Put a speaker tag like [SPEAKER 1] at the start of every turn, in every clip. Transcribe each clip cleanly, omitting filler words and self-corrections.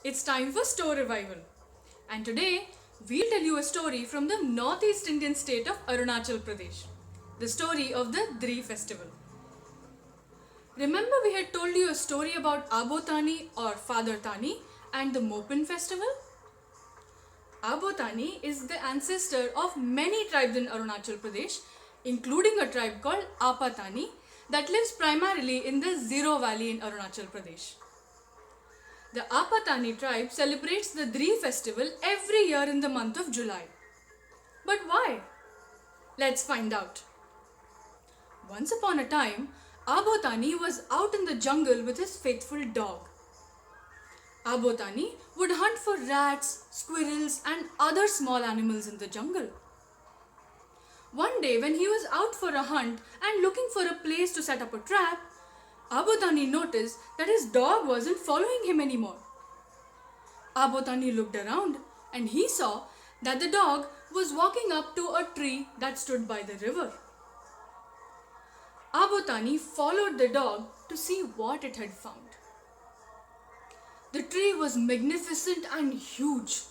[SPEAKER 1] It's time for StoRyvival. And today, we'll tell you a story from the northeast Indian state of Arunachal Pradesh. The story of the Dree festival. Remember we had told you a story about Abotani or Father Tani and the Mopin festival? Abotani is the ancestor of many tribes in Arunachal Pradesh, including a tribe called Apatani that lives primarily in the Zero Valley in Arunachal Pradesh. The Apatani tribe celebrates the Dree festival every year in the month of July. But why? Let's find out. Once upon a time, Abotani was out in the jungle with his faithful dog. Abotani would hunt for rats, squirrels, and other small animals in the jungle. One day, when he was out for a hunt and looking for a place to set up a trap, Abotani noticed that his dog wasn't following him anymore. Abotani looked around and he saw that the dog was walking up to a tree that stood by the river. Abotani followed the dog to see what it had found. The tree was magnificent and huge.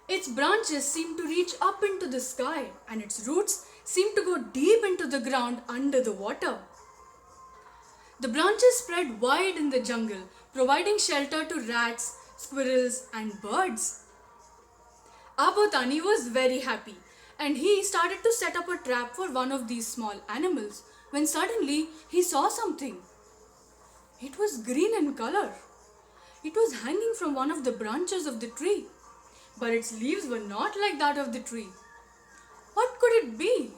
[SPEAKER 1] Its branches seemed to reach up into the sky and its roots seemed to go deep into the ground under the water. The branches spread wide in the jungle, providing shelter to rats, squirrels, and birds. Abotani was very happy and he started to set up a trap for one of these small animals when suddenly he saw something. It was green in color. It was hanging from one of the branches of the tree, but its leaves were not like that of the tree. What could it be?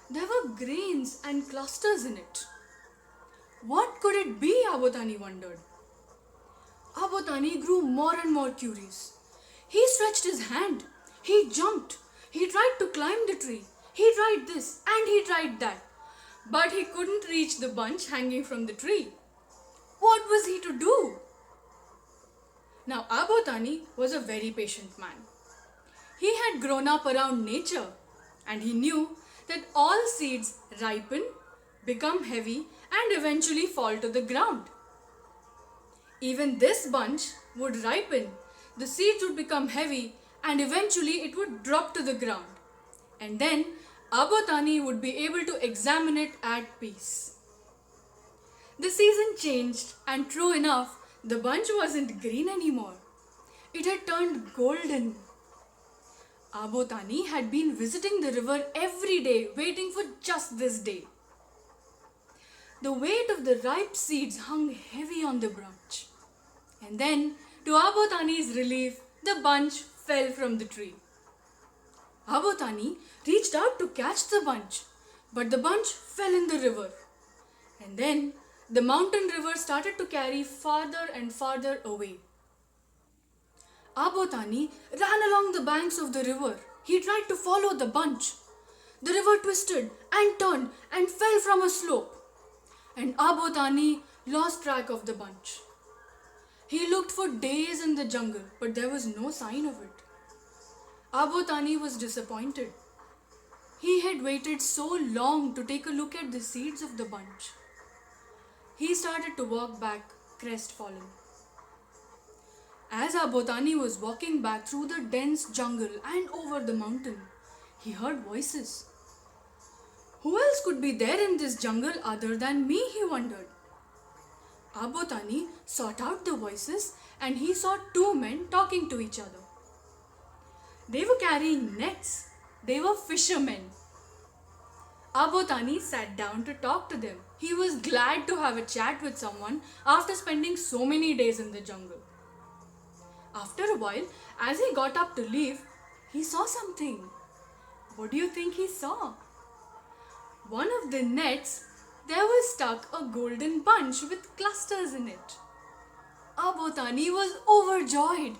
[SPEAKER 1] There were grains and clusters in it. What could it be? Abotani wondered. Abotani grew more and more curious. He stretched his hand. He jumped. He tried to climb the tree. He tried this and he tried that. But he couldn't reach the bunch hanging from the tree. What was he to do? Now Abotani was a very patient man. He had grown up around nature and he knew that all seeds ripen, become heavy and eventually fall to the ground. Even this bunch would ripen, the seeds would become heavy and eventually it would drop to the ground. And then Abotani would be able to examine it at peace. The season changed and true enough, the bunch wasn't green anymore. It had turned golden. Abotani had been visiting the river every day waiting for just this day. The weight of the ripe seeds hung heavy on the branch. And then, to Abotani's relief, the bunch fell from the tree. Abotani reached out to catch the bunch, but the bunch fell in the river. And then, the mountain river started to carry farther and farther away. Abotani ran along the banks of the river. He tried to follow the bunch. The river twisted and turned and fell from a slope. And Abotani lost track of the bunch. He looked for days in the jungle, but there was no sign of it. Abotani was disappointed. He had waited so long to take a look at the seeds of the bunch. He started to walk back, crestfallen. As Abotani was walking back through the dense jungle and over the mountain, he heard voices. Who else could be there in this jungle other than me, he wondered. Abotani sought out the voices and he saw two men talking to each other. They were carrying nets. They were fishermen. Abotani sat down to talk to them. He was glad to have a chat with someone after spending so many days in the jungle. After a while, as he got up to leave, he saw something. What do you think he saw? One of the nets, there was stuck a golden bunch with clusters in it. Abotani was overjoyed.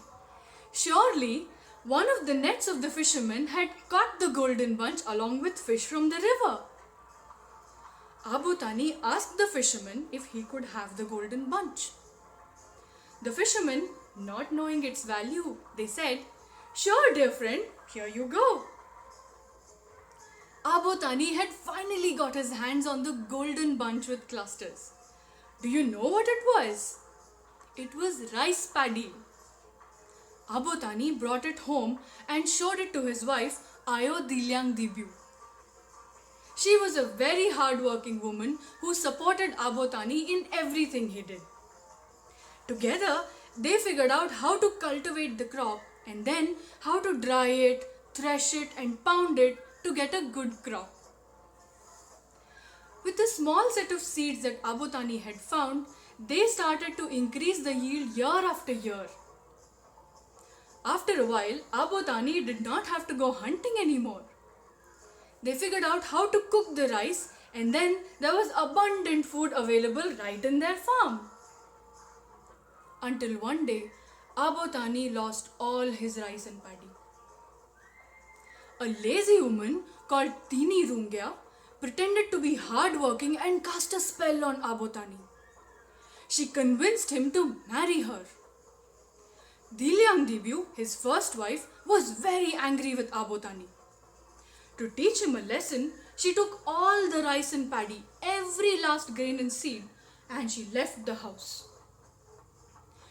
[SPEAKER 1] Surely, one of the nets of the fishermen had caught the golden bunch along with fish from the river. Abotani asked the fisherman if he could have the golden bunch. The fisherman, not knowing its value, they said, "Sure, dear friend, here you go." Abotani had finally got his hands on the golden bunch with clusters. Do you know what it was? It was rice paddy. Abotani brought it home and showed it to his wife, Dibu. She was a very hard-working woman who supported Abotani in everything he did. Together, they figured out how to cultivate the crop and then how to dry it, thresh it and pound it to get a good crop. With the small set of seeds that Abotani had found, they started to increase the yield year after year. After a while, Abotani did not have to go hunting anymore. They figured out how to cook the rice and then there was abundant food available right in their farm. Until one day, Abotani lost all his rice and paddy. A lazy woman called Tini Rungia pretended to be hardworking and cast a spell on Abotani. She convinced him to marry her. Dibu, his first wife, was very angry with Abotani. To teach him a lesson, she took all the rice and paddy, every last grain and seed, and she left the house.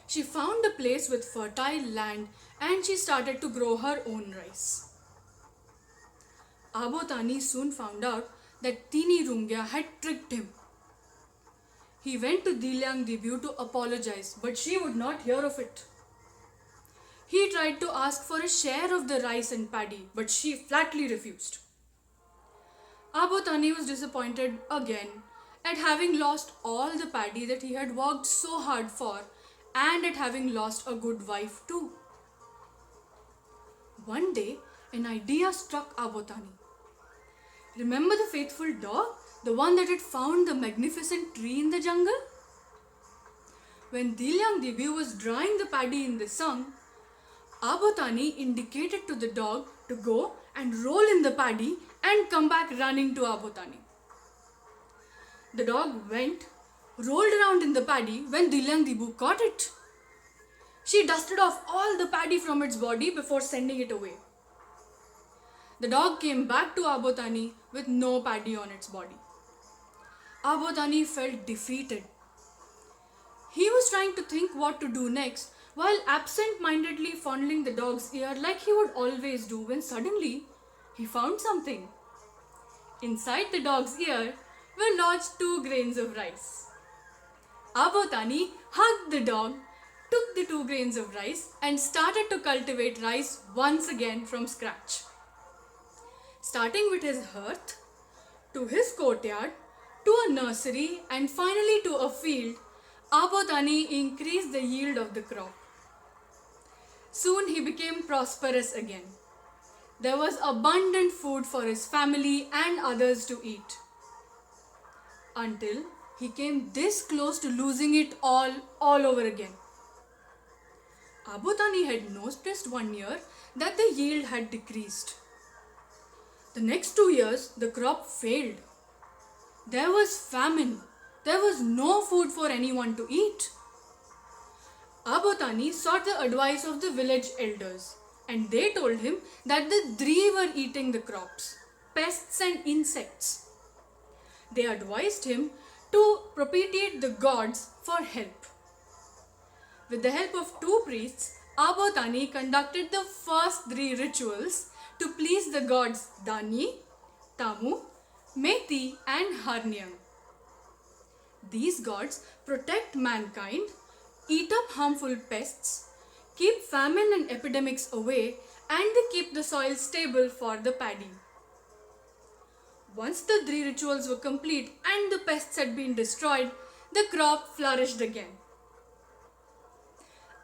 [SPEAKER 1] She found a place with fertile land and she started to grow her own rice. Abotani soon found out that Tini Rungia had tricked him. He went to Dibu to apologize, but she would not hear of it. He tried to ask for a share of the rice and paddy, but she flatly refused. Abotani was disappointed again at having lost all the paddy that he had worked so hard for and at having lost a good wife too. One day, an idea struck Abotani. Remember the faithful dog? The one that had found the magnificent tree in the jungle? When Dibu was drying the paddy in the sun, Abotani indicated to the dog to go and roll in the paddy and come back running to Abotani. The dog went, rolled around in the paddy when Dibu caught it. She dusted off all the paddy from its body before sending it away. The dog came back to Abotani with no paddy on its body. Abotani felt defeated. He was trying to think what to do next while absent-mindedly fondling the dog's ear like he would always do when suddenly he found something. Inside the dog's ear were lodged 2 grains of rice. Abotani hugged the dog, took the 2 grains of rice and started to cultivate rice once again from scratch. Starting with his hearth, to his courtyard, to a nursery and finally to a field, Abotani increased the yield of the crop. Soon he became prosperous again. There was abundant food for his family and others to eat. Until he came this close to losing it all over again. Abotani had noticed one year that the yield had decreased. The next 2 years, the crop failed. There was famine. There was no food for anyone to eat. Abotani sought the advice of the village elders and they told him that the Dree were eating the crops, pests and insects. They advised him to propitiate the gods for help. With the help of 2 priests, Abotani conducted the first Dree rituals to please the gods Dani, Tamu, Meti and Harniang. These gods protect mankind, eat up harmful pests, keep famine and epidemics away, and they keep the soil stable for the paddy. Once the 3 rituals were complete and the pests had been destroyed, the crop flourished again.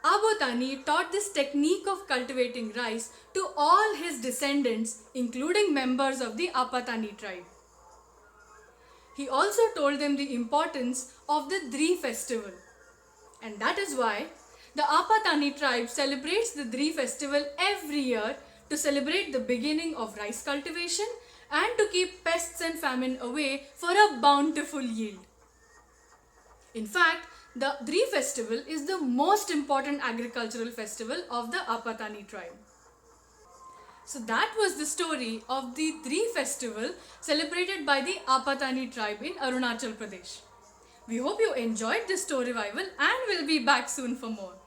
[SPEAKER 1] Abotani taught this technique of cultivating rice to all his descendants, including members of the Apatani tribe. He also told them the importance of the Dree festival. And that is why the Apatani tribe celebrates the Dree festival every year to celebrate the beginning of rice cultivation and to keep pests and famine away for a bountiful yield. In fact, the Dree festival is the most important agricultural festival of the Apatani tribe. So that was the story of the Dree festival celebrated by the Apatani tribe in Arunachal Pradesh. We hope you enjoyed this StoRyvival and we'll be back soon for more.